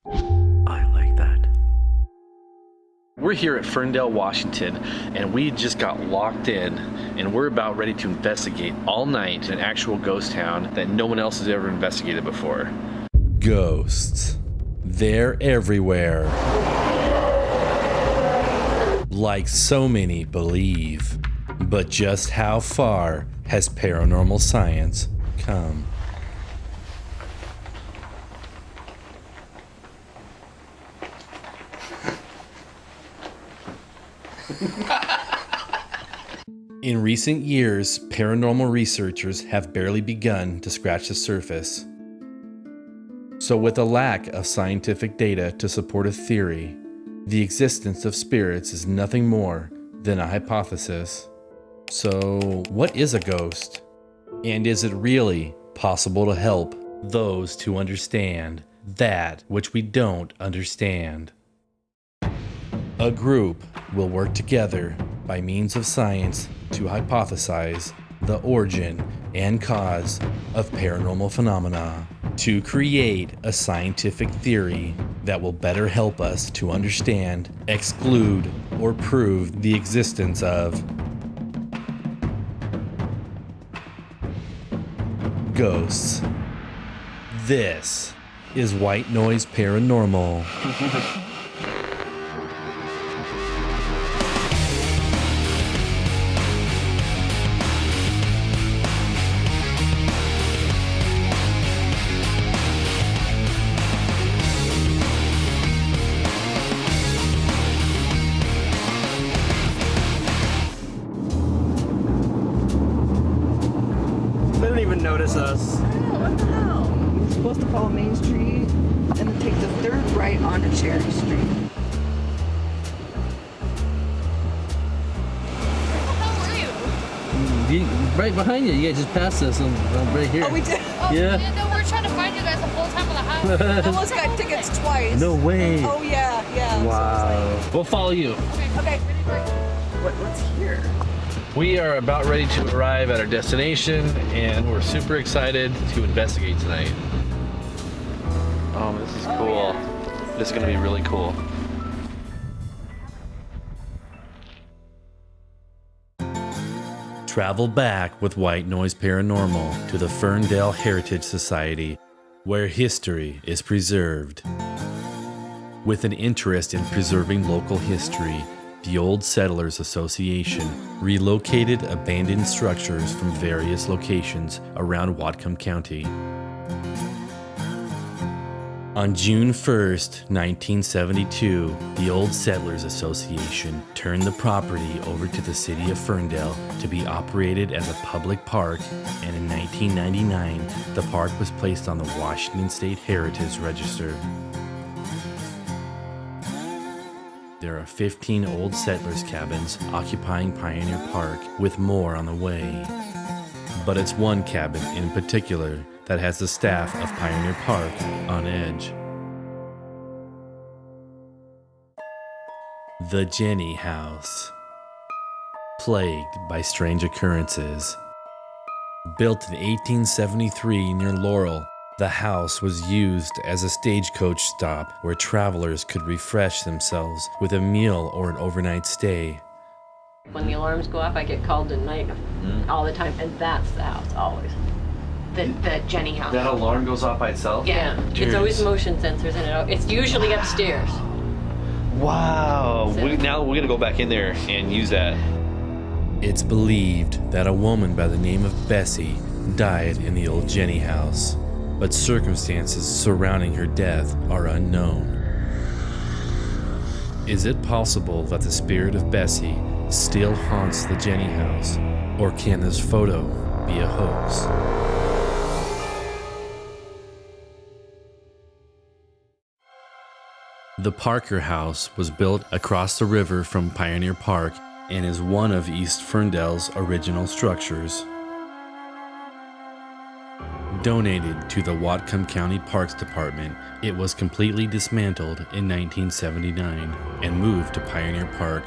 I like that. We're here at Ferndale, Washington, and we just got locked in, and we're about ready to investigate all night in an actual ghost town that no one else has ever investigated before. Ghosts. They're everywhere. Like so many believe. But just how far has paranormal science come? In recent years, paranormal researchers have barely begun to scratch the surface. So with a lack of scientific data to support a theory, the existence of spirits is nothing more than a hypothesis. So what is a ghost? And is it really possible to help those to understand that which we don't understand? A group will work together by means of science to hypothesize the origin and cause of paranormal phenomena, to create a scientific theory that will better help us to understand, exclude, or prove the existence of ghosts. This is White Noise Paranormal. They didn't even notice us. What the hell? We're supposed to follow Main Street and then take the third right onto Cherry Street. Right behind you. You guys just passed us. I'm right here. Oh, we did? Yeah. No, we're trying to find you guys the whole time on the highway. I almost got tickets twice. No way. Oh, yeah. Wow. We'll follow you. Okay. What's here? We are about ready to arrive at our destination, and we're super excited to investigate tonight. Oh, this is cool. Yeah. This is going to be really cool. Travel back with White Noise Paranormal to the Ferndale Heritage Society, where history is preserved. With an interest in preserving local history, the Old Settlers Association relocated abandoned structures from various locations around Whatcom County. On June 1st, 1972, the Old Settlers Association turned the property over to the city of Ferndale to be operated as a public park, and in 1999, the park was placed on the Washington State Heritage Register. There are 15 Old Settlers cabins occupying Pioneer Park, with more on the way. But it's one cabin in particular that has the staff of Pioneer Park on edge. The Jenny House. Plagued by strange occurrences. Built in 1873 near Laurel, the house was used as a stagecoach stop where travelers could refresh themselves with a meal or an overnight stay. When the alarms go off, I get called at night all the time, and that's the house, always. The Jenny house. That alarm goes off by itself? Yeah, it's always motion sensors in it. It's usually upstairs. Wow. Now we're going to go back in there and use that. It's believed that a woman by the name of Bessie died in the old Jenny house, but circumstances surrounding her death are unknown. Is it possible that the spirit of Bessie still haunts the Jenny house, or can this photo be a hoax? The Parker House was built across the river from Pioneer Park and is one of East Ferndale's original structures. Donated to the Whatcom County Parks Department, it was completely dismantled in 1979 and moved to Pioneer Park.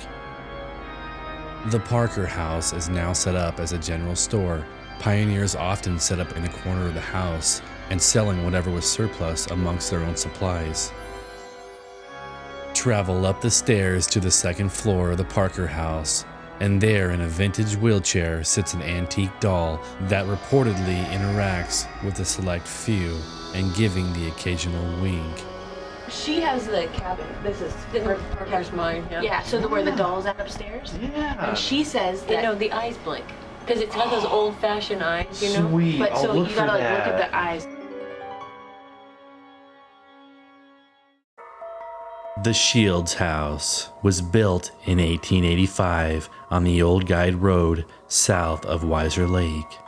The Parker House is now set up as a general store. Pioneers often set up in the corner of the house and selling whatever was surplus amongst their own supplies. travel up the stairs to the second floor of the Parker house, and there in a vintage wheelchair sits an antique doll that reportedly interacts with a select few and giving the occasional wink. She has the cabin. This is her Parker's mine, yeah. Yeah, so where the doll's at upstairs. Yeah. And she says that. You know, the eyes blink. Because it's got those old-fashioned eyes, you know? Sweet. But so look you gotta for like look at that. the eyes. The Shields House was built in 1885 on the Old Guide Road south of Weiser Lake.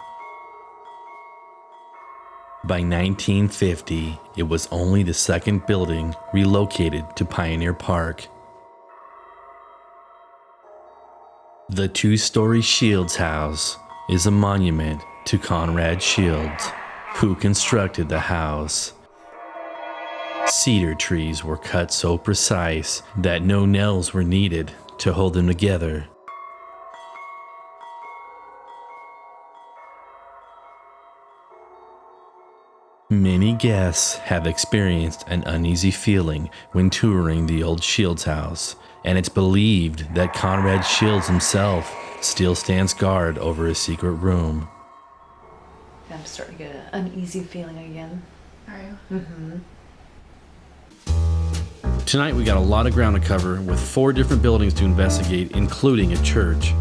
By 1950, it was only the second building relocated to Pioneer Park. The two-story Shields House is a monument to Conrad Shields, who constructed the house. Cedar trees were cut so precise that no nails were needed to hold them together. Many guests have experienced an uneasy feeling when touring the old Shields house, and it's believed that Conrad Shields himself still stands guard over a secret room. I'm starting to get an uneasy feeling again. Are you? Tonight we got a lot of ground to cover with 4 different buildings to investigate, including a church.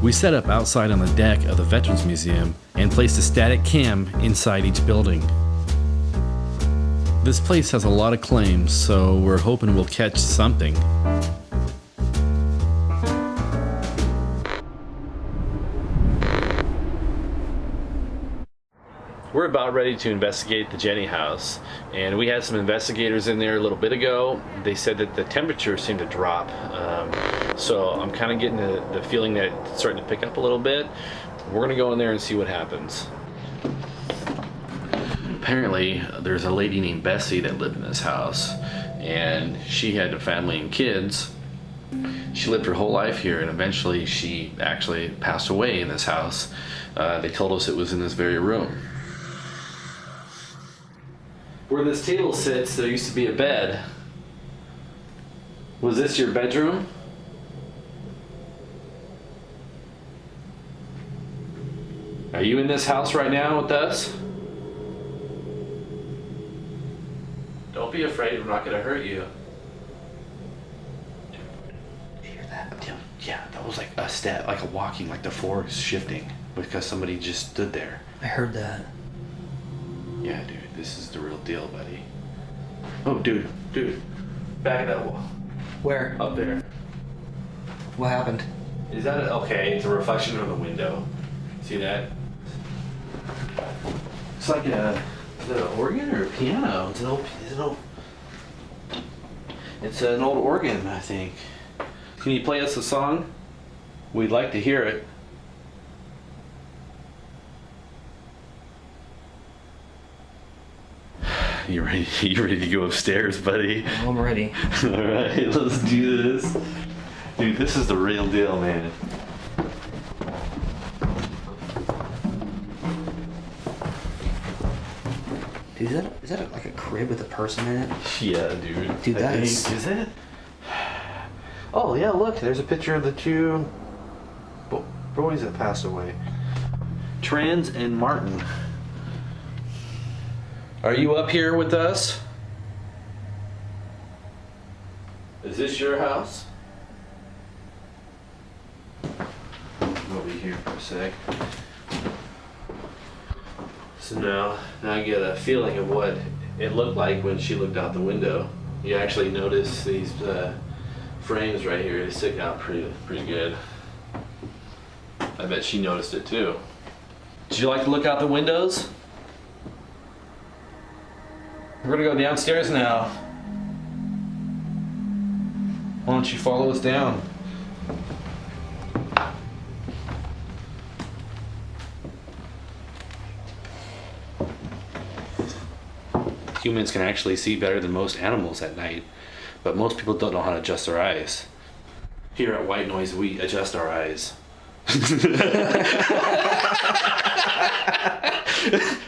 We set up outside on the deck of the Veterans Museum and placed a static cam inside each building. This place has a lot of claims, so we're hoping we'll catch something. We're about ready to investigate the Jenny house, and we had some investigators in there a little bit ago. They said that the temperature seemed to drop, so I'm kind of getting the feeling that it's starting to pick up a little bit. We're gonna go in there and see what happens. Apparently, there's a lady named Bessie that lived in this house, and she had a family and kids. She lived her whole life here, and eventually she actually passed away in this house. They told us it was in this very room. Where this table sits, there used to be a bed. Was this your bedroom? Are you in this house right now with us? Don't be afraid, we're not gonna hurt you. Did you hear that? Yeah, that was like a step, like a walking, like the floor is shifting because somebody just stood there. I heard that. Yeah, dude, this is the real deal, buddy. Oh, dude, back of that wall, Where? up there. What happened? Is that okay? It's a reflection of the window. See that? It's like a, is it an organ or a piano? It's an old organ, I think. Can you play us a song? We'd like to hear it. You ready to go upstairs, buddy? I'm ready. All right, let's do this. Dude, this is the real deal, man. Dude, is that like a crib with a person in it? Yeah, dude. Dude, that is... Is it? Oh, yeah, look, there's a picture of the two boys that passed away. Trans and Martin. Are you up here with us? Is this your house? We'll be here for a sec. So now I get a feeling of what it looked like when she looked out the window. You actually notice these frames right here. They stick out pretty good. I bet she noticed it too. Did you like to look out the windows? We're gonna go downstairs now. Why don't you follow us down? Humans can actually see better than most animals at night, but most people don't know how to adjust their eyes. Here at White Noise, we adjust our eyes.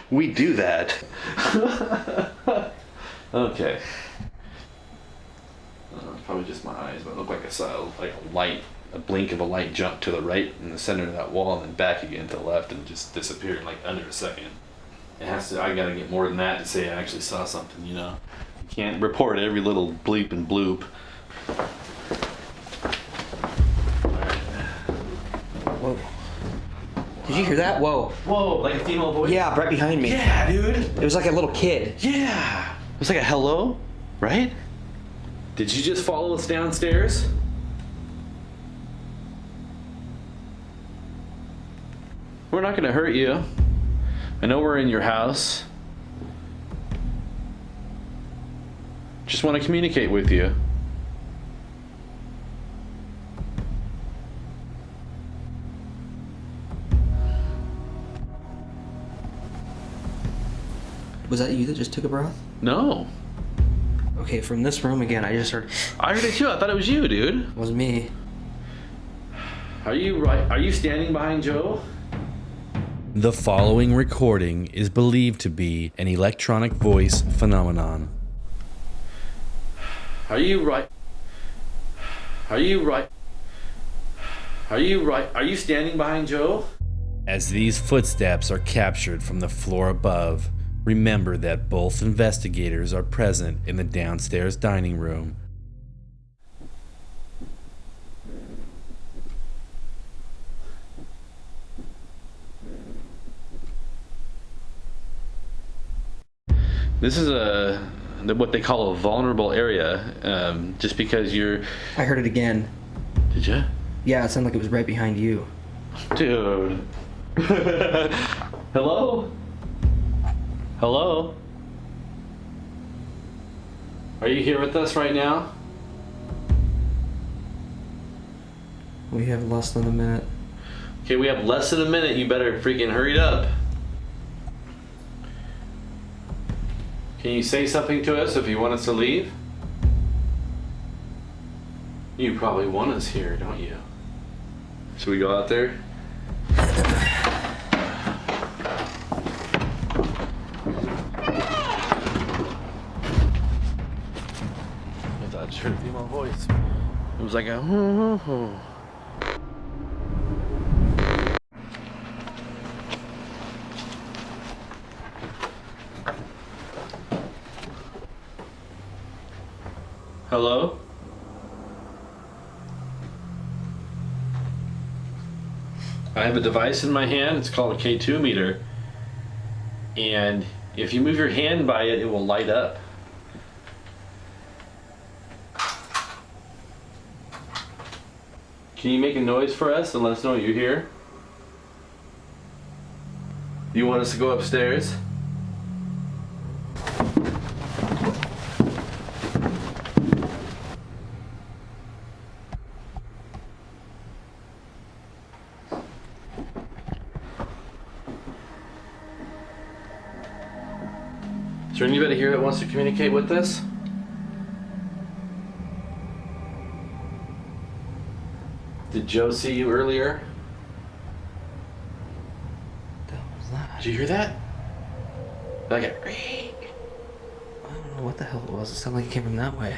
We do that. Okay. Probably just my eyes, but it looked like I saw like a light, a blink of a light jump to the right in the center of that wall and then back again to the left and just disappeared in like under a second. It has to, I gotta get more than that to say I actually saw something, you know? You can't report every little bleep and bloop. Whoa. Did you hear that? Whoa. Whoa, like a female voice? Yeah, right behind me. Yeah, dude. It was like a little kid. Yeah. It was like a hello, right? Did you just follow us downstairs? We're not gonna hurt you. I know we're in your house. Just want to communicate with you. Was that you that just took a breath? No. Okay, from this room again, I just heard. I heard it too. I thought it was you, dude. It was me. Are you right? Are you standing behind Joe? The following recording is believed to be an electronic voice phenomenon. Are you right? Are you right? Are you right? Are you standing behind Joe? As these footsteps are captured from the floor above, remember that both investigators are present in the downstairs dining room. This is what they call a vulnerable area. Just because you're. I heard it again. Did you? Yeah, it sounded like it was right behind you. Dude. Hello? Hello? Are you here with us right now? We have less than a minute. Okay, we have less than a minute. You better freaking hurry up. Can you say something to us if you want us to leave? You probably want us here, don't you? Should we go out there? I thought I just heard a female voice. It was like a Hello? I have a device in my hand. It's called a K2 meter. And if you move your hand by it, it will light up. Can you make a noise for us and let us know you're here? You want us to go upstairs? Is there anybody here that wants to communicate with us? Did Joe see you earlier? What the hell was that? Did you hear that? Like a... I don't know what the hell it was. It sounded like it came from that way.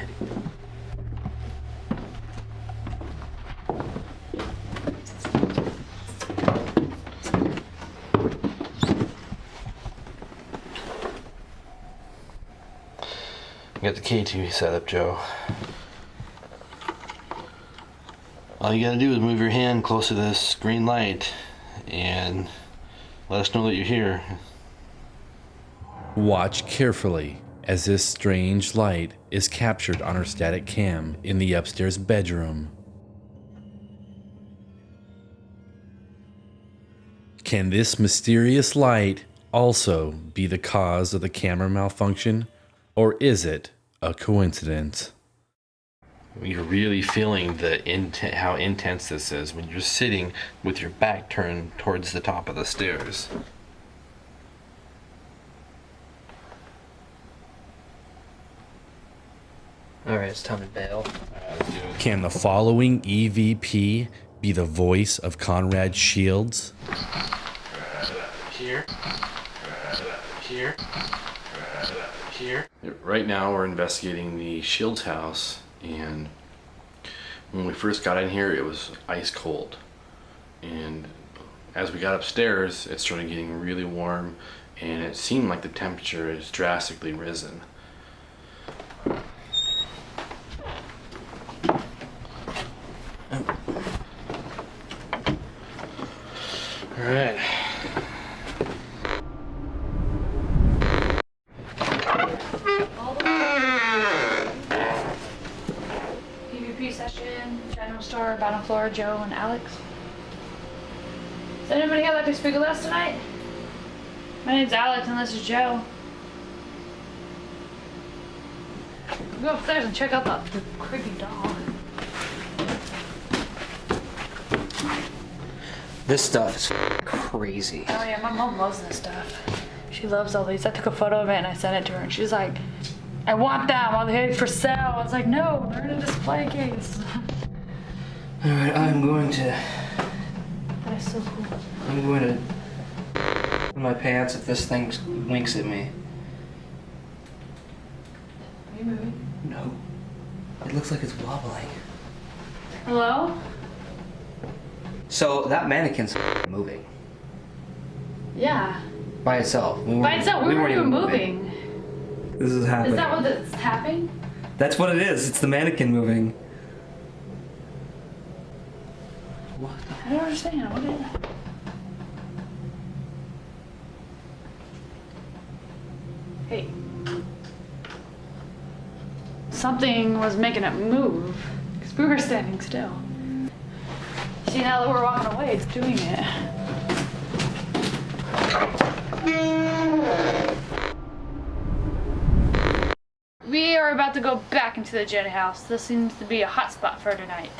Got the K2 set up, Joe. All you gotta do is move your hand close to this green light and let us know that you're here. Watch carefully as this strange light is captured on her static cam in the upstairs bedroom. Can this mysterious light also be the cause of the camera malfunction, or is it a coincidence? You're really feeling how intense this is when you're sitting with your back turned towards the top of the stairs. Alright, it's time to bail. Can the following EVP be the voice of Conrad Shields? Here. Here. Right now we're investigating the Shields house, And when we first got in here, it was ice cold. And as we got upstairs, it started getting really warm, and it seemed like the temperature has drastically risen. All right. PvP session, General Store, bottom floor, Joe and Alex. Does anybody have like a speaker last tonight? My name's Alex and this is Joe. Go upstairs and check out the creepy dog. This stuff is crazy. Oh yeah, my mom loves this stuff. She loves all these. I took a photo of it and I sent it to her and she's like, I want them, are they for sale? I was like, no, they're in a display case. Alright, I'm going to That's so cool. put my pants if this thing winks at me. Are you moving? No. It looks like it's wobbling. Hello? So that mannequin's moving. Yeah. By itself. By itself, we weren't even moving. This is happening. Is that what it's tapping? That's what it is. It's the mannequin moving. What? I don't understand. What is it? Hey. Something was making it move. Because we were standing still. See, now that we're walking away, it's doing it. We are about to go back into the Jenny house. This seems to be a hot spot for tonight.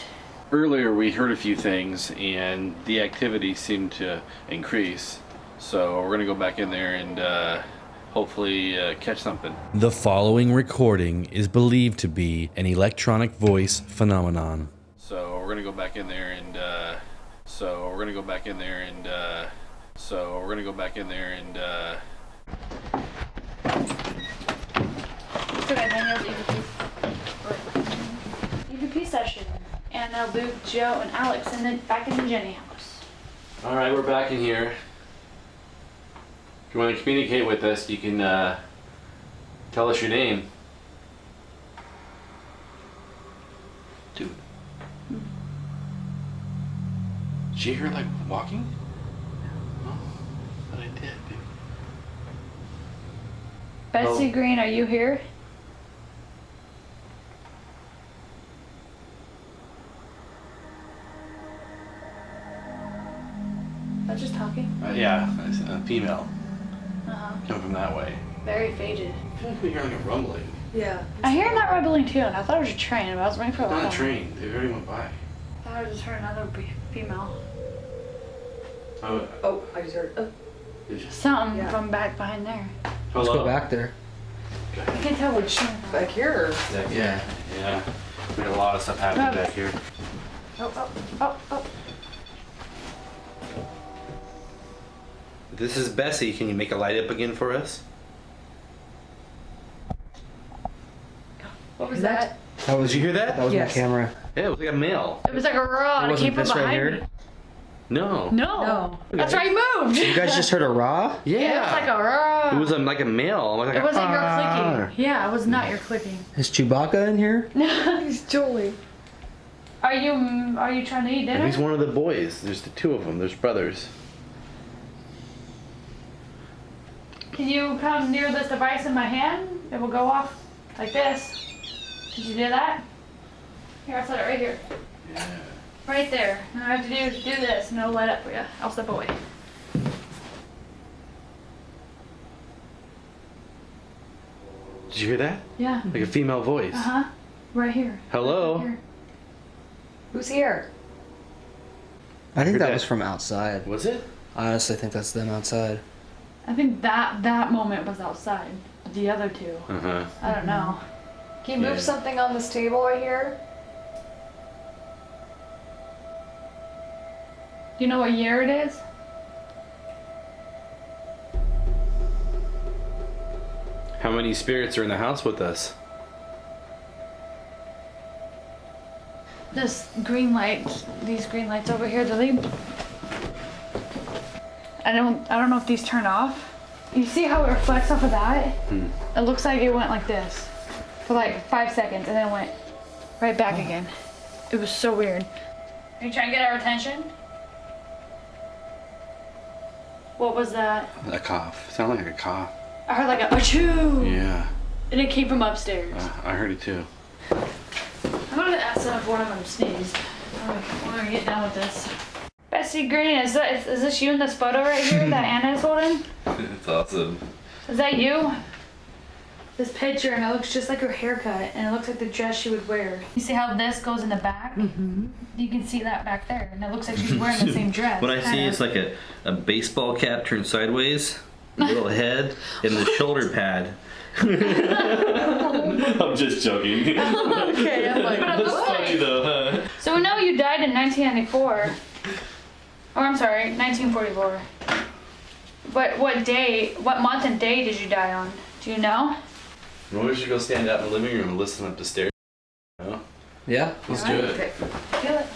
Earlier we heard a few things and the activity seemed to increase. So we're gonna go back in there and hopefully catch something. The following recording is believed to be an electronic voice phenomenon. So we're gonna go back in there and Okay, Daniel's EVP session. And now Luke, Joe, and Alex, and then back in the Jenny house. All right, we're back in here. If you want to communicate with us, you can tell us your name. Dude. Did you hear like walking? No, but I did, dude. Betsy Oh. Green, are you here? I'm just talking. Yeah, a female. Uh-huh. Coming from that way. Very faded. I feel like we hear like a rumbling. Yeah. I hear that rumbling too, and I thought it was a train, but I was waiting for a Not while. a train. They already went by. I thought I just heard another female. Oh, Oh, I just heard. did you? Something Yeah. from back behind there. Let's Hello? go back there. I can't tell which one. Back here. Yeah. Yeah. We had a lot of stuff happening back here. Oh. This is Bessie. Can you make a light up again for us? What was that? That was Did you hear that? That was Yes. my camera. Yeah, it was like a male. It was like a raw, and it wasn't came from this right behind here? me. No. No. That's right, he moved. You guys just heard a raw? Yeah. Yeah, it was like a raw. It was like a male. Like It wasn't your "Ah." clicking. Yeah, it was not your clicking. Is Chewbacca in here? He's totally. Are you trying to eat dinner? He's one of the boys. There's the two of them. There's brothers. Can you come near this device in my hand? It will go off like this. Did you do that? Here, I'll set it right here. Yeah. Right there. All I have to do is do this and it'll light up for you. I'll step away. Did you hear that? Yeah. Like a female voice. Uh-huh. Right here. Hello? Right here. Who's here? I think Heard that that. was from outside. Was it? I honestly think that's them outside. I think that moment was outside. The other two. Uh-huh. I don't know. Can you move Yeah. something on this table right here? Do you know what year it is? How many spirits are in the house with us? This green light, these green lights over here, I don't know if these turn off. You see how it reflects off of that? It looks like it went like this for like 5 seconds and then went right back again. It was so weird. Are you trying to get our attention? What was that? A cough. Sounded like a cough. I heard like a achoo! Yeah. And it came from upstairs. I heard it too. I'm gonna ask if one of them sneezed. We're gonna get done with this. Bessie Green, is this you in this photo right here that Anna is holding? It's awesome. Is that you? This picture, and it looks just like her haircut, and it looks like the dress she would wear. You see how this goes in the back? Mm-hmm. You can see that back there, and it looks like she's wearing the same dress. What I see is like a baseball cap turned sideways, a little head, and the shoulder pad. I'm just joking. Okay, I'm like, That's funny though, huh? So we know you died in 1994. Or I'm sorry, 1944. But what month and day did you die on? Do you know? Maybe we should go stand out in the living room and listen up the stairs. No? Yeah, let's do it. Okay. Feel it.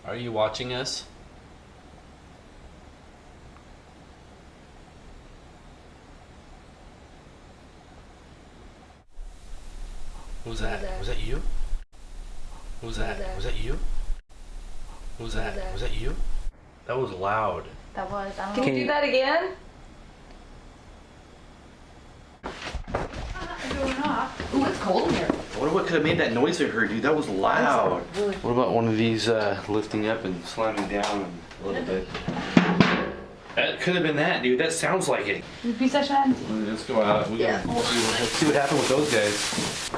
Are you watching us? What was that? Was that you? What was that? Was that you? What was that? Was that you? That was loud. That was, I don't Can know. you do that again? Going off. Ooh, it's cold in here. I wonder what could have made that noise I heard, dude. That was loud. What about one of these lifting up and slamming down a little bit? That could have been that, dude. That sounds like it. Repeat session. Let's go out. Let's see what happened with those guys.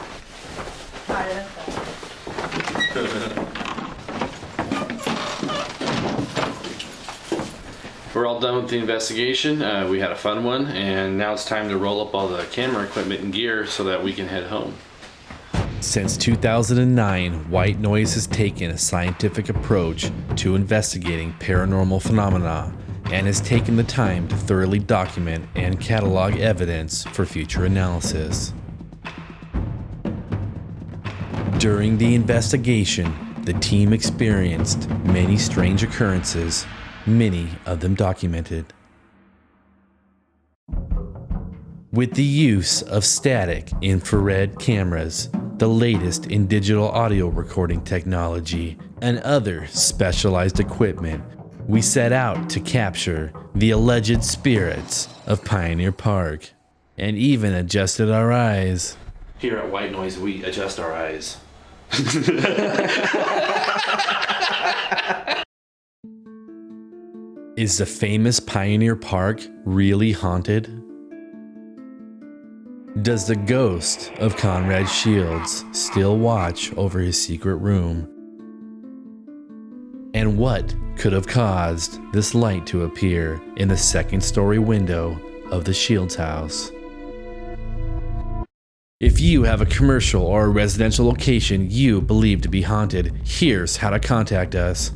We're all done with the investigation. We had a fun one, and now it's time to roll up all the camera equipment and gear so that we can head home. Since 2009, White Noise has taken a scientific approach to investigating paranormal phenomena and has taken the time to thoroughly document and catalog evidence for future analysis. During the investigation, the team experienced many strange occurrences, many of them documented. With the use of static infrared cameras, the latest in digital audio recording technology, and other specialized equipment, we set out to capture the alleged spirits of Pioneer Park, and even adjusted our eyes. Here at White Noise, we adjust our eyes. Is the famous Pioneer Park really haunted? Does the ghost of Conrad Shields still watch over his secret room? And what could have caused this light to appear in the second-story window of the Shields house? If you have a commercial or a residential location you believe to be haunted, here's how to contact us.